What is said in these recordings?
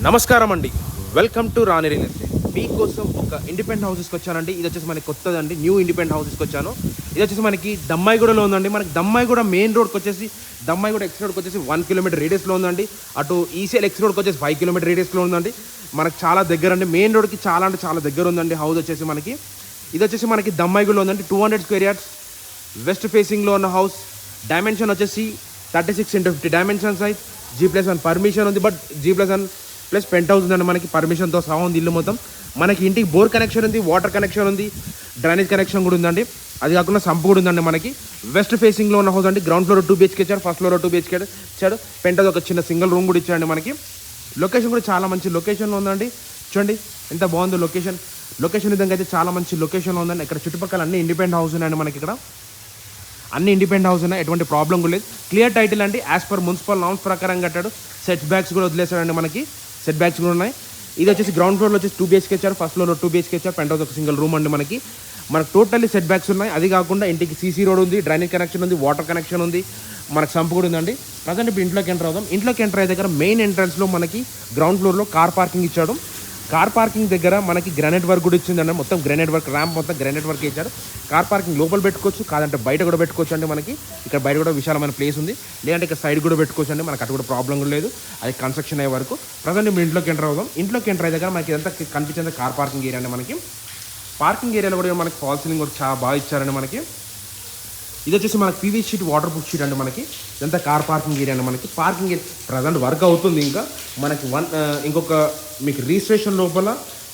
నమస్కారం అండి, welcome to Rani real estate. మీకోసం ఒక ఇండిపెండెంట్ హౌసెస్కి వచ్చానండి. ఇది వచ్చేసి మనకి కొత్తదండి, న్యూ ఇండిపెండెంట్ హౌసెస్కి వచ్చాను. ఇది వచ్చేసి మనకి దమ్మాయిగూడలో ఉందండి. మనకి దమ్మాయిగూడ మెయిన్ రోడ్కి వచ్చేసి దమ్మాయిగూడ ఎక్స్ రోడ్కి వచ్చేసి 1 కిలోమీటర్ రేడియస్లో ఉందండి. అటు ఈసీఎల్ ఎక్స్ రోడ్కి వచ్చేసి 5 కిలోమీటర్ రేడియస్లో ఉందండి. మనకు చాలా దగ్గర అండి, మెయిన్ రోడ్కి చాలా అంటే చాలా దగ్గర ఉందండి హౌస్ వచ్చేసి మనకి. ఇది వచ్చేసి మనకి దమ్మాయిగూడలో ఉందండి. 200 స్క్వేర్ యార్డ్స్ వెస్ట్ ఫేసింగ్లో ఉన్న హౌస్. డైమెన్షన్ వచ్చేసి 36x50 dimension size. G+1 permission ఉంది, but G+1 plus penthouse ఉందండి మనకి. పర్మిషన్తో సహా ఉంది ఇల్లు మొత్తం. మనకి ఇంటికి బోర్ కనెక్షన్ ఉంది, వాటర్ కనెక్షన్ ఉంది, డ్రైనేజ్ కనెక్షన్ కూడా ఉందండి. అది కాకుండా సంపు కూడా ఉందండి మనకి. వెస్ట్ ఫేసింగ్లో ఉన్న హౌస్ అండి. గ్రౌండ్ ఫ్లోర్ 2 BHK ఇచ్చారు, ఫస్ట్ ఫ్లోర్ 2 BHK ఇచ్చాడు. పెంట్ హౌస్ ఒక చిన్న సింగిల్ రూమ్ కూడా ఇచ్చాడండి మనకి. లొకేషన్ కూడా చాలా మంచి లొకేషన్లో ఉందండి. చూడండి ఎంత బాగుందో లొకేషన్. లొకేషన్ విధంగా అయితే చాలా మంచి లొకేషన్లో ఉందండి. ఇక్కడ చుట్టుపక్కల అన్ని ఇండిపెండెంట్ హౌస్ ఉన్నాయండి మనకి. ఇక్కడ అన్ని ఇండిపెండెంట్ హౌస్ ఉన్నాయి, ఎటువంటి ప్రాబ్లం కూడా లేదు. క్లియర్ టైటిల్ అండి, యాజ్ పర్ మున్సిపల్ నామ్స్ ప్రకారం కట్టాడు. సెట్ బ్యాక్స్ కూడా వదిలేశాడండి మనకి. సెట్ బ్యాక్స్ కూడా ఉన్నాయి. ఇది వచ్చేసి గ్రౌండ్ ఫ్లోర్లో వచ్చేసి 2 BHK ఇచ్చారు, ఫస్ట్ ఫ్లోర్లో 2 BHK ఇచ్చారు. పెంట్ హౌస్ ఒక సింగిల్ రూమ్ అండి మనకి. మనకు టోటల్లీ సెట్ బ్యాక్స్ ఉన్నాయి. అది కాకుండా ఇంటికి సీసీ రోడ్ ఉంది, డ్రైనేజ్ కనెక్షన్ ఉంది, వాటర్ కనెక్షన్ ఉంది, మనకు సంపు కూడా ఉందండి. ప్రజెంట్ ఇప్పుడు ఇంట్లోకి ఎంటర్ అవుదాం. ఇంట్లోకి ఎంటర్ అయ్యే దగ్గర మెయిన్ ఎంట్రన్స్లో మనకి గ్రౌండ్ ఫ్లోర్లో కార్ పార్కింగ్ ఇచ్చాడు. కార్ పార్కింగ్ దగ్గర మనకి గ్రానైట్ వర్క్ కూడా ఇచ్చిందండి. మొత్తం గ్రానైట్ వర్క్, ర్యాంప్ మొత్తం గ్రానైట్ వర్క్ ఇచ్చారు. కార్ పార్కింగ్ లోపల పెట్టుకోవచ్చు, కాదంటే బయట కూడా పెట్టుకోవచ్చు అండి మనకి. ఇక్కడ బయట కూడా విశాలమైన ప్లేస్ ఉంది, లేదంటే ఇక్కడ సైడ్ కూడా పెట్టుకోవచ్చు అండి మనకి. అటు కూడా ప్రాబ్లం కూడా లేదు, అది కన్స్ట్రక్షన్ అయ్యే వరకు. ప్రజెంట్ ఇప్పుడు ఇంట్లోకి ఎంటర్ అవుదాం. ఇంట్లోకి ఎంటర్ అయ్యే దగ్గర మనకి ఇదంతా కనిపించేది కార్ పార్కింగ్ ఏరియా అండి మనకి. పార్కింగ్ ఏరియాలో కూడా మనకి ఫాల్ సీలింగ్ కూడా చాలా బాగా ఇచ్చారండి మనకి. ఇది వచ్చేసి మనకి PVC sheet, water proof sheet అండి మనకి. ఇదంతా కార్ పార్కింగ్ ఏరియా అండి మనకి. పార్కింగ్ ప్రజెంట్ వర్క్ అవుతుంది. ఇంకా మనకి ఇంకొక మీకు రిజిస్ట్రేషన్ లోపల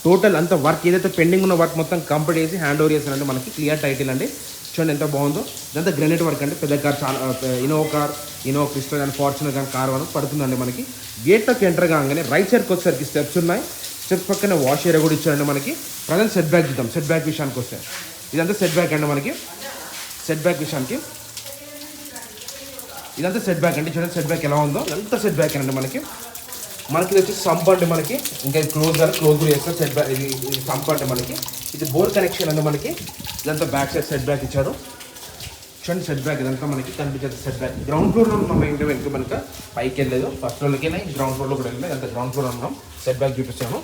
టోటల్ అంత వర్క్ ఏదైతే పెండింగ్ ఉన్న వర్క్ మొత్తం కంప్లీట్ చేసి హ్యాండ్ ఓవర్ చేస్తారండి మనకి. క్లియర్ టైటిల్ అండి. చూడండి ఎంత బాగుందో. ఇదంతా గ్రానైట్ వర్క్ అండి. పెద్ద కార్, చాలా ఇనోవా క్రిస్టా కానీ ఫార్చునర్ కానీ కార్ వరకు పడుతుందండి మనకి. గేట్లోకి ఎంటర్ కాగానే రైట్ సైడ్కి వచ్చేసరికి స్టెప్స్ ఉన్నాయి. స్టెప్స్ పక్కన వాష్ ఏరియా కూడా ఇచ్చారండి మనకి. ప్రజెంట్ సెట్ బ్యాక్ చూద్దాం. సెట్ బ్యాక్ విషయానికి వస్తే ఇదంతా సెట్ బ్యాక్ అండి మనకి. సెట్ బ్యాక్ విషయానికి ఇదంతా సెట్ బ్యాక్ అండి. చూడండి సెట్ బ్యాక్ ఎలా ఉందో, ఎంత సెట్ బ్యాక్ అండి మనకి. ఇది వచ్చి సంప్ అండి మనకి. ఇంకా క్లోజ్ కూడా చేస్తారు. సెట్ బ్యాక్ ఇది సంప్ అంటే మనకి. ఇది బోర్ కనెక్షన్ అండి మనకి. ఇదంతా బ్యాక్ సైడ్ సెట్ బ్యాక్ ఇచ్చారు. చూడండి సెట్ బ్యాక్ ఇదంతా మనకి కనిపించేది సెట్ బ్యాక్. గ్రౌండ్ ఫ్లోర్లో ఉన్నాం ఇంటి వెనక మనక. పైకి వెళ్ళలేదు, ఫస్ట్ ఫ్లోర్కి వెళ్ళి గ్రౌండ్ ఫ్లోర్లో కూడా వెళ్ళలేదు. అంత గ్రౌండ్ ఫ్లోర్ ఉన్నాం. సెట్ బ్యాక్ చూపిస్తాను.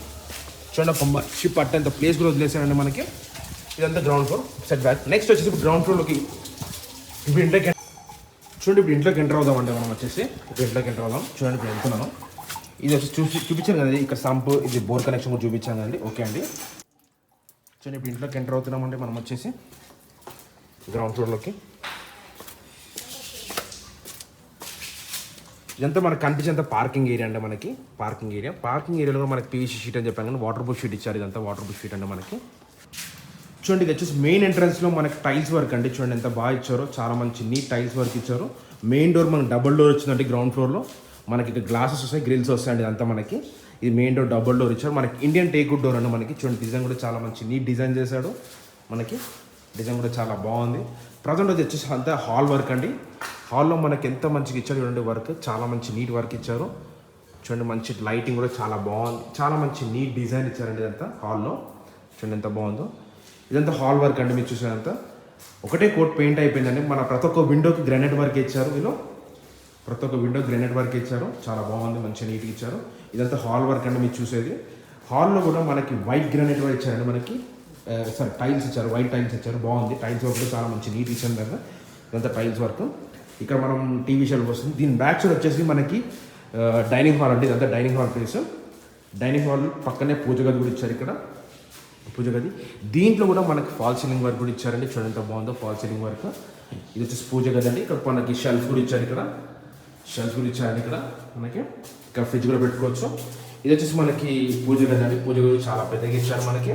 చూడండి ఒక షిప్ అట్టంత ప్లేస్ కూడా వదిలేసారండి మనకి. ఇదంతా ground floor set back. Next వచ్చేసి ఇప్పుడు గ్రౌండ్ ఫ్లోర్లోకి ఇప్పుడు ఇంట్లోకి చూడండి. ఇప్పుడు ఇంట్లోకి ఎంటర్ అవుదామండి మనం వచ్చేసి. ఇప్పుడు ఇంట్లోకి ఎంటర్ అవుదాం. చూడండి ఇప్పుడు వెళ్తున్నాను. ఇది వచ్చి చూపించాను కదండి, ఇక్కడ సంప్, ఇది బోర్ కనెక్షన్ కూడా చూపించాను కదండి. ఓకే అండి. చూడండి ఇప్పుడు ఇంట్లోకి ఎంటర్ అవుతున్నామండి మనం వచ్చేసి గ్రౌండ్ ఫ్లోర్లోకి. ఇదంతా మనకు కనిపించేంత పార్కింగ్ ఏరియా అండి మనకి. పార్కింగ్ ఏరియాలో మనకి పీవీసీ షీట్ అని చెప్పాను కానీ వాటర్ ప్రూఫ్ షీట్ ఇచ్చారు. ఇదంతా వాటర్ ప్రూఫ్ షీట్ అండి మనకి. చూడండి ఇది వచ్చేసి మెయిన్ ఎంట్రన్స్లో మనకి టైల్స్ వర్క్ అండి. చూడండి ఎంత బాగా ఇచ్చారో, చాలా మంచి నీట్ టైల్స్ వర్క్ ఇచ్చారు. మెయిన్ డోర్ మనకి డబుల్ డోర్ వచ్చిందండి. గ్రౌండ్ ఫ్లోర్లో మనకి ఇక్కడ గ్లాసెస్ వస్తాయి, గ్రిల్స్ వస్తాయండి. ఇదంతా మనకి ఇది మెయిన్ డోర్, డబుల్ డోర్ ఇచ్చారు మనకి. ఇండియన్ టేక్వుడ్ డోర్ అండి మనకి. చూడండి డిజైన్ కూడా చాలా మంచి నీట్ డిజైన్ చేశాడు మనకి. డిజైన్ కూడా చాలా బాగుంది. ప్రజెంట్ వచ్చేసి అంతా హాల్ వర్క్ అండి. హాల్లో మనకి ఎంత మంచిగా ఇచ్చారు చూడండి వర్క్. చాలా మంచి నీట్ వర్క్ ఇచ్చారు. చూడండి మంచి లైటింగ్ కూడా చాలా బాగుంది. చాలా మంచి నీట్ డిజైన్ ఇచ్చారండి ఇదంతా హాల్లో. చూడండి ఎంత బాగుందో. ఇదంతా హాల్ వర్క్ అండి. మీరు చూసినంత ఒకటే కోట్ పెయింట్ అయిపోయిందండి. మన ప్రతి ఒక్క విండోకి గ్రానైట్ వర్క్ ఇచ్చారు. వీళ్ళు ప్రతి ఒక్క విండో గ్రానైట్ వర్క్ ఇచ్చారు. చాలా బాగుంది, మంచిగా నీట్గా ఇచ్చారు. ఇదంతా హాల్ వర్క్ అండి మీరు చూసేది. హాల్లో కూడా మనకి వైట్ గ్రానైట్ వర్క్ ఇచ్చారండి మనకి. టైల్స్ ఇచ్చారు, వైట్ టైల్స్ ఇచ్చారు. బాగుంది. టైల్స్ వర్క్ కూడా చాలా మంచి నీట్ ఇచ్చారు కదా. ఇదంతా టైల్స్ వర్క్. ఇక్కడ మనం టీవీ షోకి వస్తుంది. దీని బ్యాక్ సైడ్ వచ్చేసి మనకి డైనింగ్ హాల్ అండి. ఇదంతా dining hall place. Dining hall పక్కనే పూజ గది కూడా ఇచ్చారు. ఇక్కడ పూజ గది. దీంట్లో కూడా మనకి ఫాల్ సీలింగ్ వర్క్ కూడా ఇచ్చారండి. చూడండి ఎంత బాగుందో ఫాల్ సీలింగ్ వర్క్. ఇది వచ్చేసి పూజ గది అండి. ఇక్కడ మనకి షెల్ఫ్ కూడా ఇచ్చారు. ఇక్కడ షెల్ఫ్ కూడా ఇచ్చారండి. ఇక్కడ మనకి ఇక్కడ ఫ్రిడ్జ్ కూడా పెట్టుకోవచ్చు. ఇది వచ్చేసి మనకి పూజ గది అండి. పూజ గది చాలా పెద్దగా ఇచ్చారు మనకి.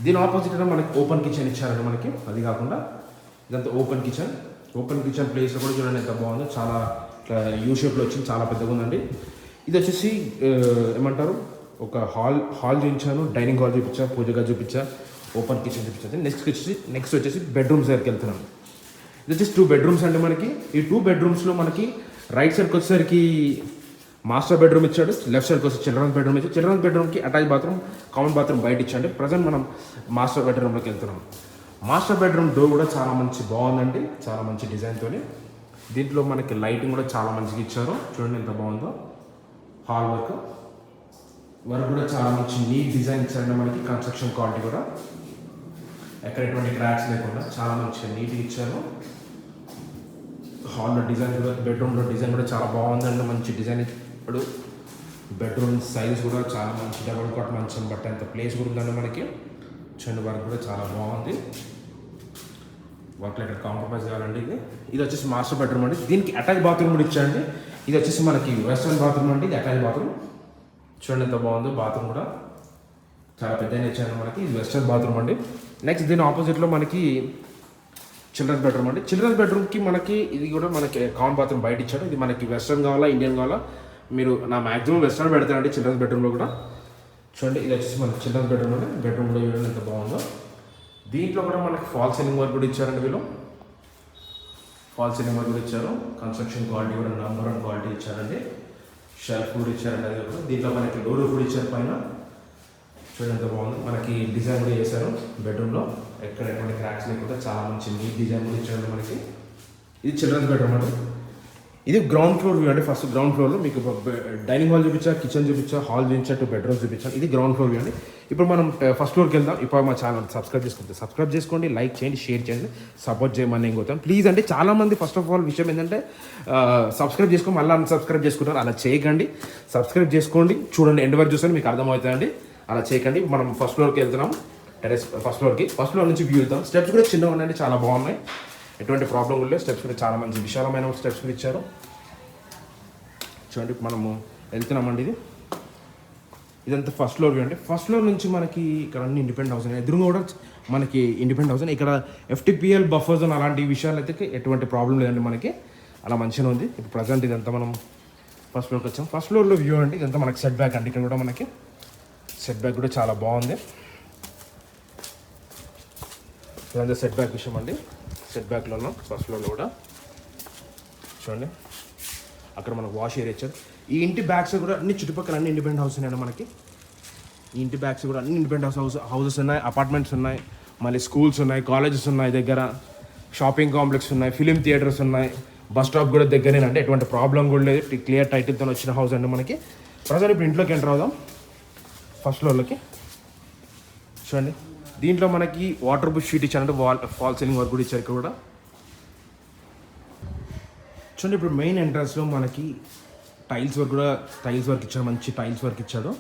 దీని ఆపోజిట్ మనకి ఓపెన్ కిచెన్ ఇచ్చారండి మనకి. అది కాకుండా ఇదంతా ఓపెన్ కిచెన్. ఓపెన్ కిచెన్ ప్లేస్లో కూడా చూడండి ఎంత బాగుందో. చాలా యూ షేప్లో వచ్చింది, చాలా పెద్దగా ఉందండి. ఇది వచ్చేసి ఏమంటారు, ఒక హాల్ చూపించాను, డైనింగ్ హాల్ చూపించా, పూజ గది చూపించా, ఓపెన్ కిచెన్ చూపించాను. నెక్స్ట్ వచ్చేసి బెడ్రూమ్స్ దగ్గరికి వెళ్తున్నాను. ఇది వచ్చేసి 2 బెడ్రూమ్స్ అండి మనకి. ఈ 2 బెడ్రూమ్స్లో మనకి రైట్ సైడ్కి వచ్చేసరికి మాస్టర్ బెడ్రూమ్ ఇచ్చాడు, లెఫ్ట్ సైడ్కి వచ్చి చిల్డ్రన్స్ బెడ్రూమ్ ఇచ్చాడు. చిల్డ్రన్స్ బెడ్రూమ్కి అటాచ్ బాత్రూమ్, కామన్ బాత్రూమ్ బయట ఇచ్చాడు. ప్రజెంట్ మనం మాస్టర్ బెడ్రూమ్లోకి వెళ్తున్నాం. మాస్టర్ బెడ్రూమ్ డోర్ కూడా చాలా మంచి బాగుందండి, చాలా మంచి డిజైన్తో. దీంట్లో మనకి లైటింగ్ కూడా చాలా మంచిగా ఇచ్చారు. చూడండి ఎంత బాగుందో. హాల్ వర్క్ వర్క్ కూడా చాలా మంచి నీట్ డిజైన్ ఇచ్చారండి మనకి. కన్స్ట్రక్షన్ క్వాలిటీ కూడా ఎక్కడ ఎటువంటి క్రాక్స్ లేకుండా చాలా మంచిగా నీట్గా ఇచ్చారు. హాల్లో డిజైన్ కూడా, బెడ్రూమ్లో డిజైన్ కూడా చాలా బాగుందండి. మంచి డిజైన్. ఇప్పుడు బెడ్రూమ్ సైజ్ కూడా చాలా మంచి డబుల్ కాట్ మంచం బట్టి అంత ప్లేస్ కూడా ఉందండి మనకి. చూడండి వర్క్ కూడా చాలా బాగుంది. వర్క్లో ఇక్కడ కాంప్రమైజ్ కావాలండి. ఇది వచ్చేసి మాస్టర్ బెడ్రూమ్ అండి. దీనికి అటాచ్ బాత్రూమ్ కూడా ఇచ్చారండి. ఇది వచ్చేసి మనకి వెస్టర్న్ బాత్రూమ్ అండి. ఇది అటాచ్ బాత్రూమ్. చూడండి ఎంత బాగుందో. బాత్రూమ్ కూడా చాలా పెద్దగా ఇచ్చారండి మనకి. ఇది వెస్టర్న్ బాత్రూమ్ అండి. నెక్స్ట్ దీని ఆపోజిట్లో మనకి చిల్డ్రన్స్ బెడ్రూమ్ అండి. చిల్డ్రన్స్ బెడ్రూమ్కి మనకి ఇది కూడా మనకి కామన్ బాత్రూమ్ బయట ఇచ్చాడు. ఇది మనకి వెస్టర్న్ కావాలా ఇండియన్ కావాలా, మీరు నా మ్యాక్సిమం వెస్టర్న్ పెడతానండి చిల్డ్రన్స్ బెడ్రూమ్లో కూడా. చూడండి ఇది వచ్చేసి మనకి చిల్డ్రన్స్ బెడ్రూమ్ అండి. బెడ్రూమ్లో చూడండి ఎంత బాగుందో. దీంట్లో కూడా మనకి ఫాల్ సీలింగ్ వర్క్ కూడా ఇచ్చారండి వీళ్ళు. ఫాల్ సీలింగ్ వర్క్ కూడా ఇచ్చారు. కన్స్ట్రక్షన్ క్వాలిటీ కూడా నెంబర్ 1 క్వాలిటీ ఇచ్చారండి. షెల్ఫ్ కూడా ఇచ్చారండి. అది కూడా దీంట్లో మనకి డోర్ కూడా ఇచ్చారు పైన. చూడండి ఎంత బాగుంది. మనకి డిజైన్ కూడా చేశారు బెడ్రూమ్లో. ఎక్కడ ఎటువంటి క్రాక్స్ లేకుండా చాలా మంచి నీట్ డిజైన్ కూడా ఇచ్చారండి మనకి. ఇది చిల్డ్రన్స్ బెడ్రూమ్ అండి. ఇది గ్రౌండ్ ఫ్లోర్ వ్యూ అండి. ఫస్ట్ గ్రౌండ్ ఫ్లోర్లో మీకు డైనింగ్ హాల్ చూపించా, కిచెన్ చూపించా, హాల్ చూపించా, 2 బెడ్రూమ్స్ చూపించాను. ఇది గ్రౌండ్ ఫ్లోర్ వ్యూ అండి. ఇప్పుడు మనం ఫస్ట్ ఫ్లోర్కి వెళ్దాం. ఇప్పుడు మా ఛానల్ సబ్స్క్రైబ్ చేసుకోండి, లైక్ చేయండి, షేర్ చేయండి, సపోర్ట్ చేయమని ఇంకోతాను ప్లీజ్ అండి. చాలామంది ఫస్ట్ ఆఫ్ ఆల్ విషయం ఏంటంటే సబ్స్క్రైబ్ చేసుకొని మళ్ళీ అన్సబ్స్క్రైబ్ చేసుకుంటారు. అలా చేయకండి. సబ్స్క్రైబ్ చేసుకోండి, చూడండి, ఎండ్ వరకు చూస్తే మీకు అర్థమవుతుందండి. అలా చేయకండి. మనం ఫస్ట్ ఫ్లోర్కి వెళ్తున్నాం. టెరెస్ ఫస్ట్ ఫ్లోర్ నుంచి వ్యూ వెళ్తాం. స్టెప్స్ కూడా చిన్నగా ఉన్నాయండి, చాలా బాగున్నాయి. ఎటువంటి ప్రాబ్లం కూడా లేదు. స్టెప్స్ కూడా చాలా మంచి విశాలమైన స్టెప్స్ కూడా ఇచ్చారు. చూడండి మనము వెళ్తున్నామండి. ఇదంతా ఫస్ట్ ఫ్లోర్ వ్యూ అండి. ఫస్ట్ ఫ్లోర్ నుంచి మనకి ఇక్కడ అన్ని ఇండిపెండెంట్ హౌస్ ఉన్నాయి. ఎదురుగా కూడా మనకి ఇండిపెండెంట్ హౌస్. ఇక్కడ FTPL బఫర్స్ అని అలాంటి విషయాలు అయితే ఎటువంటి ప్రాబ్లం లేదండి మనకి. అలా మంచిగా ఉంది. ఇప్పుడు ప్రజెంట్ ఇదంతా మనం ఫస్ట్ ఫ్లోర్కి వచ్చాం. ఫస్ట్ ఫ్లోర్లో వ్యూ అండి. ఇదంతా మనకి సెట్ బ్యాక్ అండి. ఇక్కడ కూడా మనకి సెట్ బ్యాక్ కూడా చాలా బాగుంది. ఇదంతా సెట్ బ్యాక్ విషయం అండి. సెట్ బ్యాక్లో ఉన్నాం ఫస్ట్ ఫ్లోర్లో కూడా. చూడండి అక్కడ మనకు వాష్ ఏరియా ఇచ్చారు. ఈ ఇంటి బ్యాక్స్ కూడా అన్ని చుట్టుపక్కల అన్ని ఇండిపెండెంట్ హౌస్ ఉన్నాయండి మనకి. ఈ ఇంటి బ్యాక్స్ కూడా అన్ని ఇండిపెండెంట్ హౌసెస్ ఉన్నాయి, అపార్ట్మెంట్స్ ఉన్నాయి, మళ్ళీ స్కూల్స్ ఉన్నాయి, కాలేజెస్ ఉన్నాయి, దగ్గర షాపింగ్ కాంప్లెక్స్ ఉన్నాయి, ఫిలిం థియేటర్స్ ఉన్నాయి, బస్ స్టాప్ కూడా దగ్గరేనంటే ఎటువంటి ప్రాబ్లం కూడా లేదు. క్లియర్ టైటిల్తో వచ్చిన హౌస్ అండి మనకి. ప్రజెంట్ ఇప్పుడు ఇంట్లోకి ఎంటర్ అవుదాం ఫస్ట్ ఫ్లోర్లోకి. చూడండి దీంట్లో మనకి వాటర్ ప్రూఫ్ షీట్ ఇచ్చారంటే ఫాల్ సీలింగ్ వర్క్ కూడా ఇచ్చారు ఇక్కడ కూడా. చూడండి ఇప్పుడు మెయిన్ ఎంట్రన్స్లో మనకి టైల్స్ వర్క్ ఇచ్చాడు. మంచి టైల్స్ వర్క్ ఇచ్చాడు.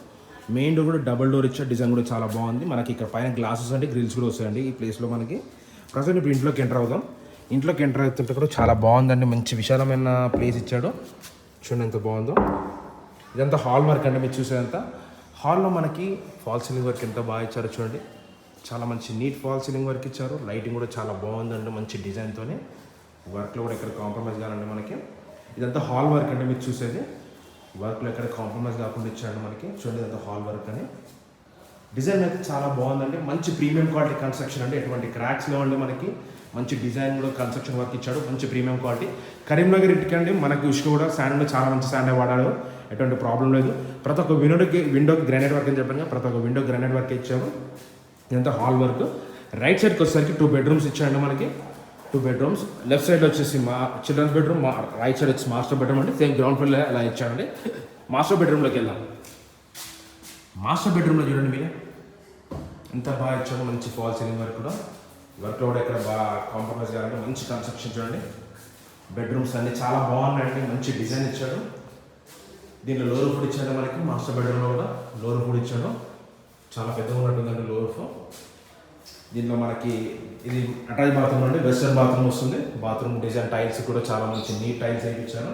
మెయిన్ డోర్ కూడా డబుల్ డోర్ ఇచ్చాడు. డిజైన్ కూడా చాలా బాగుంది. మనకి ఇక్కడ పైన గ్లాసెస్ అంటే గ్రిల్స్ కూడా వస్తాయండి ఈ ప్లేస్లో మనకి. ప్రజెంట్ ఇప్పుడు ఇంట్లోకి ఎంటర్ అవుదాం. ఇంట్లోకి ఎంటర్ అవుతుంటే కూడా చాలా బాగుందండి. మంచి విశాలమైన ప్లేస్ ఇచ్చాడు. చూడండి ఎంత బాగుందో. ఇదంతా హాల్ వర్క్ అండి. మీరు చూసేదంతా హాల్లో మనకి ఫాల్ సీలింగ్ వర్క్ ఎంత బాగా ఇచ్చారో చూడండి. చాలా మంచి నీట్ ఫాల్ సీలింగ్ వర్క్ ఇచ్చారు. లైటింగ్ కూడా చాలా బాగుందండి మంచి డిజైన్తోనే. వర్క్లో కూడా ఎక్కడ కాంప్రమైజ్ కావాలండి మనకి. ఇదంతా హాల్ వర్క్ అంటే మీరు చూసేది. వర్క్లో ఎక్కడ కాంప్రమైజ్ కాకుండా ఇచ్చాడు మనకి. చూడండి ఇదంతా హాల్ వర్క్ అని. డిజైన్ అయితే చాలా బాగుందండి. మంచి ప్రీమియం క్వాలిటీ కన్స్ట్రక్షన్ అంటే ఎటువంటి క్రాక్స్ లేవండి మనకి. మంచి డిజైన్ కూడా కన్స్ట్రక్షన్ వర్క్ ఇచ్చాడు. మంచి ప్రీమియం క్వాలిటీ. కరీంనగర్ ఇంటికండి మనకి ఇసుక కూడా శాండ్ చాలా మంచి శాండ్ వాడాడు. ఎటువంటి ప్రాబ్లం లేదు. ప్రతి ఒక్క విండోకి గ్రానైట్ వర్క్ అని చెప్పాను. ప్రతి ఒక్క విండో గ్రానైట్ వర్క్ ఇచ్చాము. ఇదంతా హాల్ వర్క్. రైట్ సైడ్కి వచ్చేసరికి 2 బెడ్రూమ్స్ ఇచ్చాడండి మనకి. 2 బెడ్రూమ్స్. లెఫ్ట్ సైడ్ వచ్చేసి మా చిల్డ్రన్స్ బెడ్రూమ్, రైట్ సైడ్ వచ్చి మాస్టర్ బెడ్రూమ్ అంటే సేమ్ గ్రౌండ్ ఫ్లోర్లో అలా ఇచ్చాడండి. మాస్టర్ బెడ్రూమ్లోకి వెళ్దాం. మాస్టర్ బెడ్రూమ్లో చూడండి మీరు ఎంత బాగా ఇచ్చాడు. మంచి ఫాల్ సీలింగ్ వర్క్ కూడా. వర్క్లో కూడా ఇక్కడ బాగా కాంప్రమైజ్ కావాలంటే మంచి కన్స్ట్రక్షన్ చూడండి. బెడ్రూమ్స్ అన్నీ చాలా బాగున్నాయండి. మంచి డిజైన్ ఇచ్చాడు. దీంట్లో లోరూఫ్ కూడా ఇచ్చాడు మనకి. మాస్టర్ బెడ్రూమ్లో కూడా లోరూఫ్ కూడా ఇచ్చాడు. చాలా పెద్దగా ఉన్నట్టుందండి లోరూఫ్. దీనిలో మనకి ఇది అటాచ్ బాత్రూమ్ అండి. వెస్టర్న్ బాత్రూమ్ వస్తుంది. బాత్రూమ్ డిజైన్ టైల్స్ కూడా చాలా మంచి నీట్ టైల్స్ వేయించాను.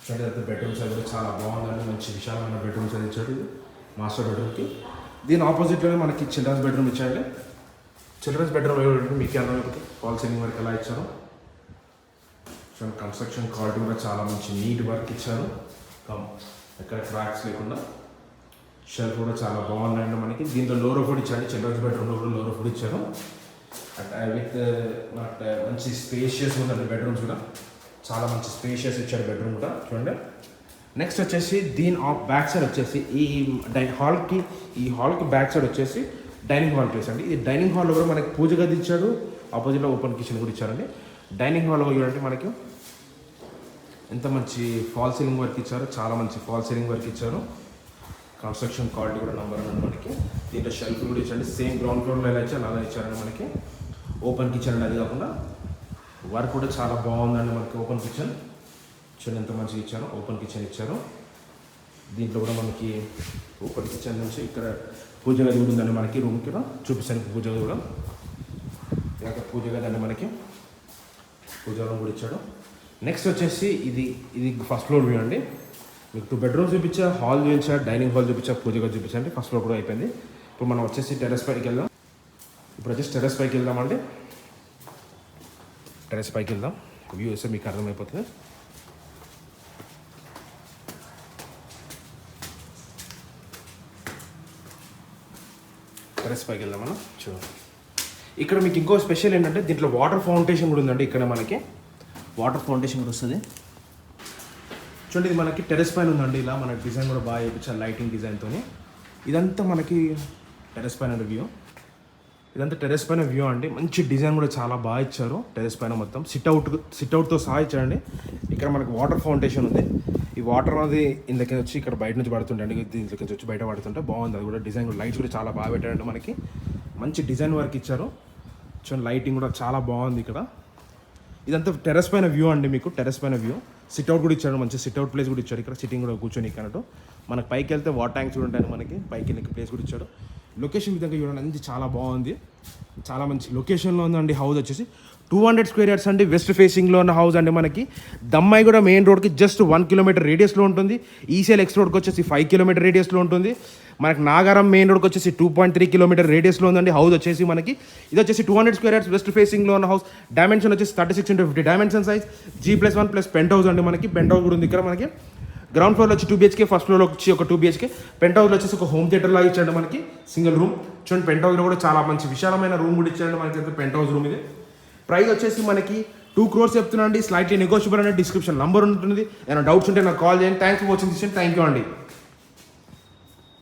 చూడండి అయితే బెడ్రూమ్స్ అవి కూడా చాలా బాగుందండి. మంచి విశాలమైన బెడ్రూమ్స్ అది ఇచ్చాడు మాస్టర్ బెడ్రూమ్కి. దీని ఆపోజిట్లోనే మనకి చిల్డ్రన్స్ బెడ్రూమ్ ఇచ్చాడు. చిల్డ్రన్స్ బెడ్రూమ్ మీకు అన్నప్పుడు ఫాల్ సీలింగ్ వర్క్ ఎలా ఇచ్చారు. చూడండి కన్స్ట్రక్షన్ క్వాలిటీ కూడా చాలా మంచి నీట్ వర్క్ ఇచ్చారు. ఎక్కడ క్రాక్స్ లేకుండా. షెల్ఫ్ కూడా చాలా బాగున్నాయండి మనకి. దీంట్లో లోరో ఫుడ్ ఇచ్చాడు. చిల్డ్రన్స్ బెడ్రూమ్లో కూడా లోరో ఫుడ్ ఇచ్చారు. విత్ మంచి స్పేషియస్ ఉందండి. బెడ్రూమ్స్ కూడా చాలా మంచి స్పేషియస్ ఇచ్చాడు బెడ్రూమ్ కూడా. చూడండి నెక్స్ట్ వచ్చేసి దీని బ్యాక్ సైడ్ వచ్చేసి ఈ హాల్కి బ్యాక్ సైడ్ వచ్చేసి డైనింగ్ హాల్ ప్లేస్ అండి. ఈ డైనింగ్ హాల్లో కూడా మనకి పూజ గది ఇచ్చాడు. ఆపోజిట్లో ఓపెన్ కిచెన్ కూడా ఇచ్చారండి. డైనింగ్ హాల్లో చూడండి మనకి ఎంత మంచి ఫాల్ సీలింగ్ వర్క్ ఇచ్చారు. చాలా మంచి ఫాల్ సీలింగ్ వర్క్ ఇచ్చారు. కన్స్ట్రక్షన్ క్వాలిటీ కూడా నెంబర్ వన్ మనకి. దీంట్లో షెల్ఫ్ కూడా ఇచ్చండి, సేమ్ గ్రౌండ్ ఫ్లోర్లో ఎలా ఇచ్చారు అలా ఇచ్చారండి మనకి. ఓపెన్ కిచెన్ అండి, అది కాకుండా వర్క్ కూడా చాలా బాగుందండి మనకి. ఓపెన్ కిచెన్ చూడండి ఎంత మంచిగా ఇచ్చారు, ఓపెన్ కిచెన్ ఇచ్చారు. దీంట్లో కూడా మనకి ఓపెన్ కిచెన్ నుంచి ఇక్కడ పూజ గది కూడా ఉందండి మనకి. రూమ్ కూడా చూపిస్తాను పూజ గది కూడా. ఇలాగ పూజ గది అండి మనకి, పూజ రూమ్ కూడా ఇచ్చాడు. నెక్స్ట్ వచ్చేసి ఇది ఫస్ట్ ఫ్లోర్ వ్యూ అండి. మీకు 2 బెడ్రూమ్స్ చూపించా, హాల్ చూపించా, డైనింగ్ హాల్ చూపించా, పూజ గది చూపించండి. ఫస్ట్ ఫ్లోర్ కూడా అయిపోయింది. ఇప్పుడు మనం వచ్చేసి టెర్రస్ పైకి వెళ్దాం. ఇప్పుడు వచ్చేసి టెర్రస్ పైకి వెళ్దామండి. టెర్రస్ పైకి వెళ్దాం, వ్యూ వస్తే మీకు అర్థమైపోతుంది. టెర్రస్ పైకి వెళ్దాం మనం. చూడండి ఇక్కడ మీకు ఇంకో స్పెషల్ ఏంటంటే దీంట్లో వాటర్ ఫౌంటేషన్ కూడా ఉందండి. ఇక్కడ మనకి వాటర్ ఫౌంటేషన్ కూడా వస్తుంది. చూడండి ఇది మనకి టెర్రస్ పైన ఉందండి. ఇలా మనకి డిజైన్ కూడా బాగా చేయించారు లైటింగ్ డిజైన్తో. ఇదంతా మనకి టెర్రస్ పైన వ్యూ. ఇదంతా టెర్రస్ పైన వ్యూ అండి. మంచి డిజైన్ కూడా చాలా బాగా ఇచ్చారు. టెర్రస్ పైన మొత్తం సిట్అవుట్తో సహా ఇచ్చారండి. ఇక్కడ మనకి వాటర్ ఫౌంటేషన్ ఉంది. ఈ వాటర్ అనేది ఇందులోకి వచ్చి ఇక్కడ బయట నుంచి పడుతుంటే అండి, దీంట్లోకి వచ్చి బయట పడుతుంటే బాగుంది. అది కూడా డిజైన్ కూడా లైట్స్ కూడా చాలా బాగా పెట్టారండి మనకి. మంచి డిజైన్ వర్క్ ఇచ్చారు. చూడండి లైటింగ్ కూడా చాలా బాగుంది ఇక్కడ. ఇదంతా టెర్రస్ పైన వ్యూ అండి. మీకు టెర్రస్ పైన వ్యూ సిట్అవుట్ కూడా ఇచ్చాడు, మంచి సిట్అవుట్ ప్లేస్ కూడా ఇచ్చాడు. ఇక్కడ సిట్టింగ్ కూడా కూర్చొని అన్నట్టు. మనకి పైకి వెళ్తే వాటర్ ట్యాంక్స్ కూడా ఉంటాయి మనకి. పైకి వెళ్ళి ప్లేస్ కూడా ఇచ్చాడు. లొకేషన్ విధంగా చూడండి, అది చాలా బాగుంది. చాలా మంచి లొకేషన్లో ఉందండి. హౌస్ వచ్చేసి 200 స్క్వేర్ యార్డ్స్ అండి. వెస్ట్ ఫేసింగ్లో ఉన్న హౌస్ అండి మనకి. దమ్మాయిగూడ మెయిన్ రోడ్కి జస్ట్ 1 కిలోమీటర్ రేడియస్లో ఉంటుంది. ఈసీఎల్ ఎక్స్ రోడ్కి వచ్చేసి 5 కిలోమీటర్ రేడియస్లో ఉంటుంది. మనకి నాగారం మెయిన్ రోడ్కి వచ్చేసి 2.3 కిలోమీటర్ రేడియస్లో ఉందండి హౌస్ వచ్చేసి మనకి. ఇది వచ్చేసి 200 స్క్వేర్ యార్డ్స్ వెస్ట్ ఫేసింగ్లో ఉన్న హౌస్. డైమెన్షన్ వచ్చేసి 36x50 dimension size. G+1+ pent house అండి మనకి. పెంట్ హౌస్ కూడా ఉంది ఇక్కడ మనకి. గ్రౌండ్ ఫ్లోర్లో వచ్చి 2 BHK, ఫస్ట్ ఫ్లోర్లో వచ్చి ఒక 2 BHK. పెంట్ హౌస్లో వచ్చేసి ఒక హోమ్ థియేటర్ లాగా ఇచ్చాడు మనకి, సింగిల్ రూమ్. చూడండి పెంట్ హౌస్లో కూడా చాలా మంచి విశాలమైన రూమ్ కూడా ఇచ్చాడు మనకి. పెంట్ హౌస్ రూమ్ ఇది. ప్రైస్ వచ్చేసి మనకి 2 crores చెప్తున్నాండి. స్లైట్లీ నెగోషియబుల్ అనే డిస్క్రిప్షన్ నంబర్ ఉంటుంది. ఏమైనా డౌట్స్ ఉంటే నాకు కాల్ చేయండి. Thanks for watching this. Thank you అండి.